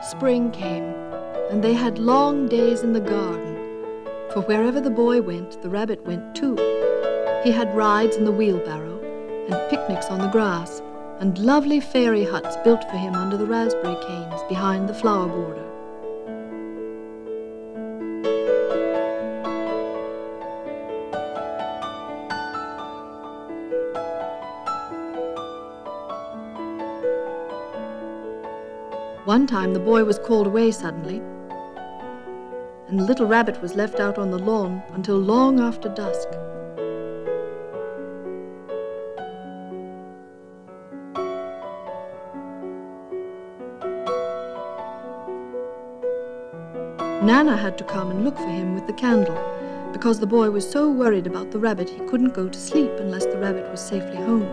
Spring came, and they had long days in the garden, for wherever the boy went, the rabbit went too. He had rides in the wheelbarrow, and picnics on the grass, and lovely fairy huts built for him under the raspberry canes behind the flower border. One time the boy was called away suddenly, and the little rabbit was left out on the lawn until long after dusk. Nana had to come and look for him with the candle, because the boy was so worried about the rabbit he couldn't go to sleep unless the rabbit was safely home.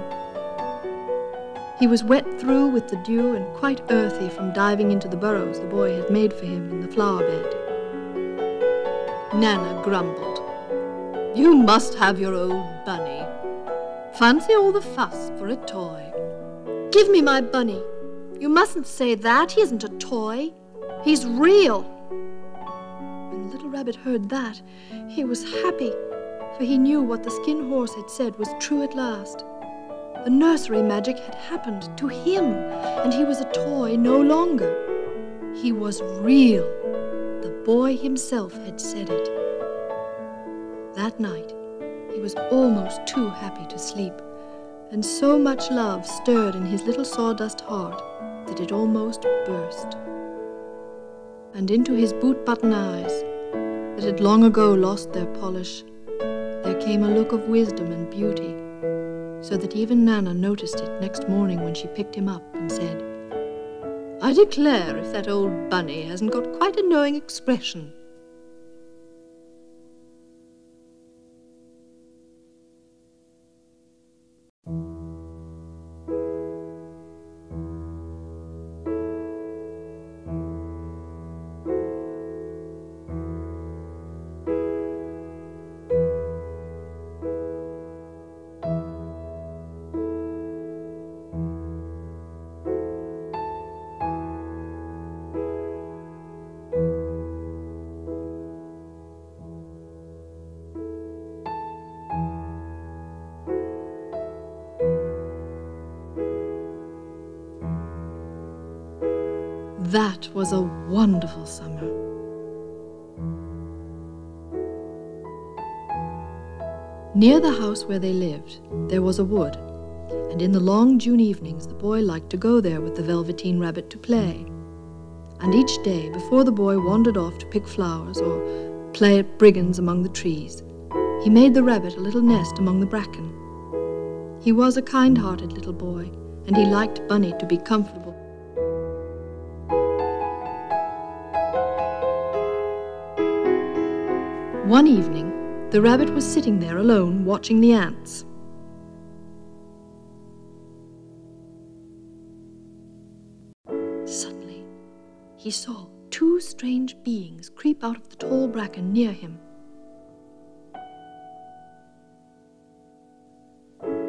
He was wet through with the dew and quite earthy from diving into the burrows the boy had made for him in the flower bed. Nana grumbled. "You must have your old bunny. Fancy all the fuss for a toy." "Give me my bunny. You mustn't say that. He isn't a toy. He's real." When the little rabbit heard that, he was happy, for he knew what the skin horse had said was true at last. The nursery magic had happened to him, and he was a toy no longer. He was real. The boy himself had said it. That night, he was almost too happy to sleep, and so much love stirred in his little sawdust heart that it almost burst. And into his boot-button eyes, that had long ago lost their polish, there came a look of wisdom and beauty, so that even Nana noticed it next morning when she picked him up and said, "I declare if that old bunny hasn't got quite a knowing expression." That was a wonderful summer. Near the house where they lived, there was a wood, and in the long June evenings the boy liked to go there with the Velveteen rabbit to play. And each day, before the boy wandered off to pick flowers or play at brigands among the trees, he made the rabbit a little nest among the bracken. He was a kind-hearted little boy, and he liked Bunny to be comfortable. One evening, the rabbit was sitting there alone, watching the ants. Suddenly, he saw two strange beings creep out of the tall bracken near him.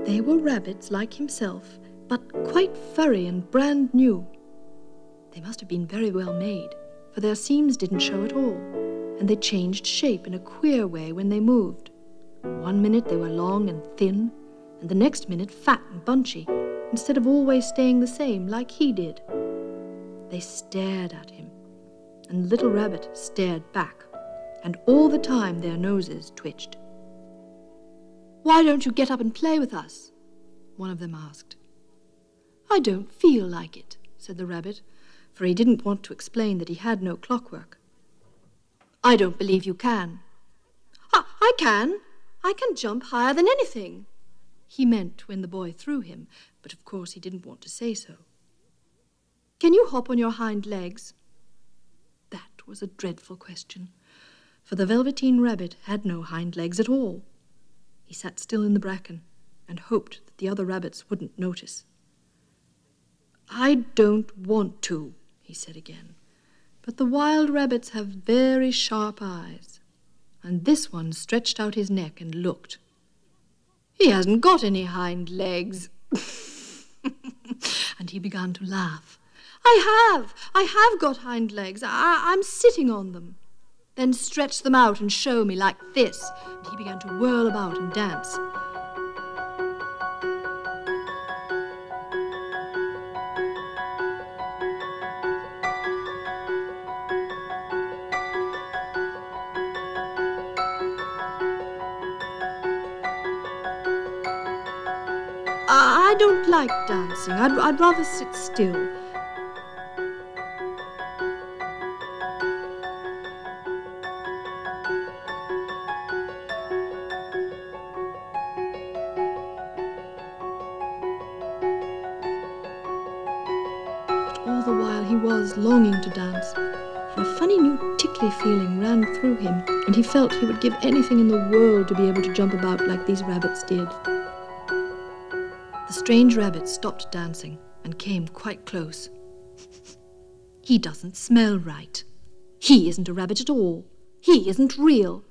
They were rabbits like himself, but quite furry and brand new. They must have been very well made, for their seams didn't show at all, and they changed shape in a queer way when they moved. One minute they were long and thin, and the next minute fat and bunchy, instead of always staying the same like he did. They stared at him, and the little rabbit stared back, and all the time their noses twitched. "Why don't you get up and play with us?" one of them asked. "I don't feel like it," said the rabbit, for he didn't want to explain that he had no clockwork. "I don't believe you can." I can. I can jump higher than anything." He meant when the boy threw him, but of course he didn't want to say so. "Can you hop on your hind legs?" That was a dreadful question, for the Velveteen rabbit had no hind legs at all. He sat still in the bracken and hoped that the other rabbits wouldn't notice. "I don't want to," he said again. But the wild rabbits have very sharp eyes, and this one stretched out his neck and looked. "He hasn't got any hind legs." And he began to laugh. I have got hind legs. I'm sitting on them. Then stretch them out and show me like this. And he began to whirl about and dance. I don't like dancing. I'd rather sit still. All the while he was longing to dance, for a funny new tickly feeling ran through him, and he felt he would give anything in the world to be able to jump about like these rabbits did. The strange rabbit stopped dancing and came quite close. He doesn't smell right. He isn't a rabbit at all. He isn't real.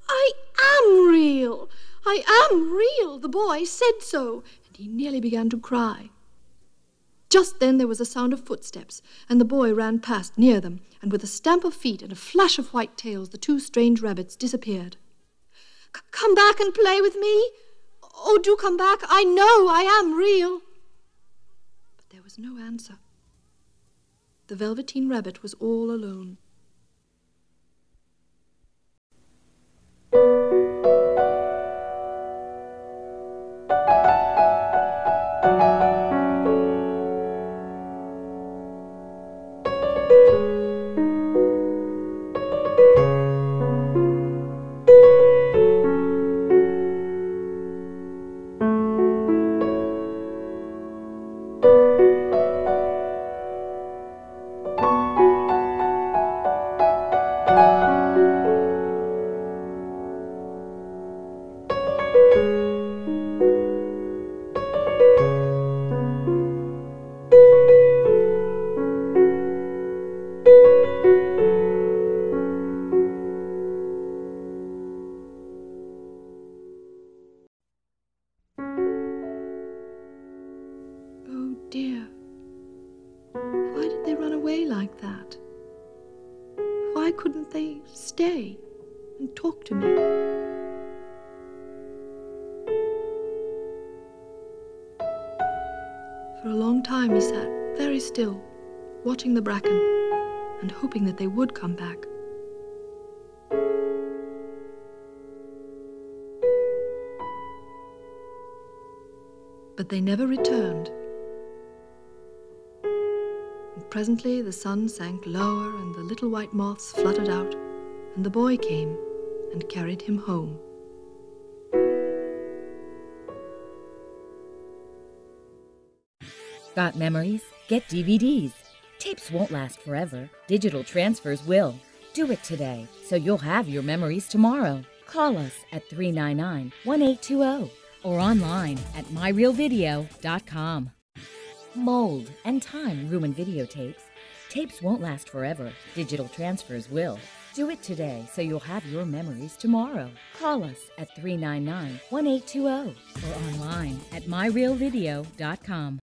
I am real. I am real. The boy said so, and he nearly began to cry. Just then there was a sound of footsteps, and the boy ran past near them, and with a stamp of feet and a flash of white tails, the two strange rabbits disappeared. Come back and play with me. Oh, do come back. I know I am real. But there was no answer. The Velveteen Rabbit was all alone. Dear, why did they run away like that? Why couldn't they stay and talk to me? For a long time he sat very still, watching the bracken and hoping that they would come back. But they never returned. Presently the sun sank lower and the little white moths fluttered out, and the boy came and carried him home. Got memories? Get DVDs. Tapes won't last forever. Digital transfers will. Do it today so you'll have your memories tomorrow. Call us at 399-1820 or online at myrealvideo.com. Mold and time ruin videotapes. Tapes won't last forever. Digital transfers will. Do it today so you'll have your memories tomorrow. Call us at 399-1820 or online at myrealvideo.com.